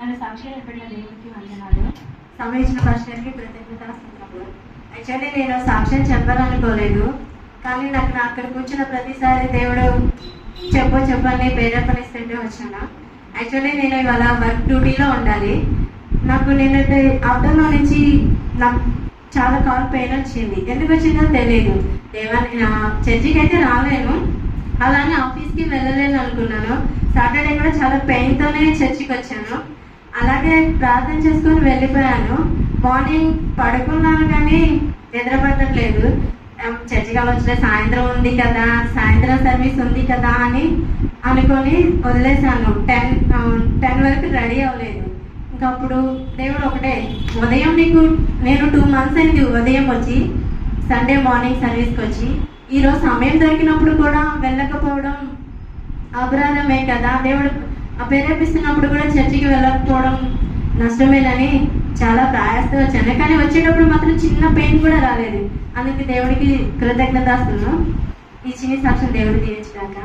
నన్ను సాక్షిగా పెట్టిన దేవుడికి వందనాలు. సమయం ఇచ్చిన పాస్టర్కి కృతజ్ఞతాస్తున్నప్పుడు యాక్చువల్లీ నేను సాక్ష్యం చెప్పాలనుకోలేదు, కానీ నాకు అక్కడ కూర్చున్న ప్రతిసారి దేవుడు చెప్పని ప్రేరేపణిస్తుంటే వచ్చాను. యాక్చువల్లీ నేను ఇవాళ వర్క్ డ్యూటీలో ఉండాలి. నాకు నేనైతే ఆఫ్టర్నూన్ నుంచి నాకు చాలా కాల్ పెయిన్ వచ్చింది. ఎందుకు వచ్చిందో తెలియదు. చర్చికి అయితే రాలేను, అలానే ఆఫీస్కి వెళ్ళలేను అనుకున్నాను. సాటర్డే కూడా చాలా పెయిన్తోనే చర్చికి వచ్చాను. అలాగే ప్రార్థన చేసుకొని వెళ్ళిపోయాను. మార్నింగ్ పడుకున్నాను కానీ నిద్ర పట్టట్లేదు. చర్చికి వచ్చలే, సాయంత్రం ఉంది కదా, సాయంత్రం సర్వీస్ ఉంది కదా అని అనుకొని వదిలేశాను. 10 వరకు రెడీ అవ్వలేదు. ఇంకా అప్పుడు దేవుడు ఒకటే, ఉదయం నేను 2 months అయింది ఉదయం వచ్చి, సండే మార్నింగ్ సర్వీస్కి వచ్చి, ఈరోజు సమయం దొరికినప్పుడు కూడా వెళ్ళకపోవడం అపరాధమే కదా, దేవుడు ప్రేరేపిస్తున్నప్పుడు కూడా చర్చికి వెళ్ళకపోవడం నష్టమేనని చాలా ప్రయాసంతో వచ్చాను. కానీ వచ్చేటప్పుడు మాత్రం చిన్న పెయిన్ కూడా రాలేదు. అందుకే దేవుడికి కృతజ్ఞతాస్తున్నా. ఈ చిన్న సాక్ష్యం దేవుడు దీవించడాక.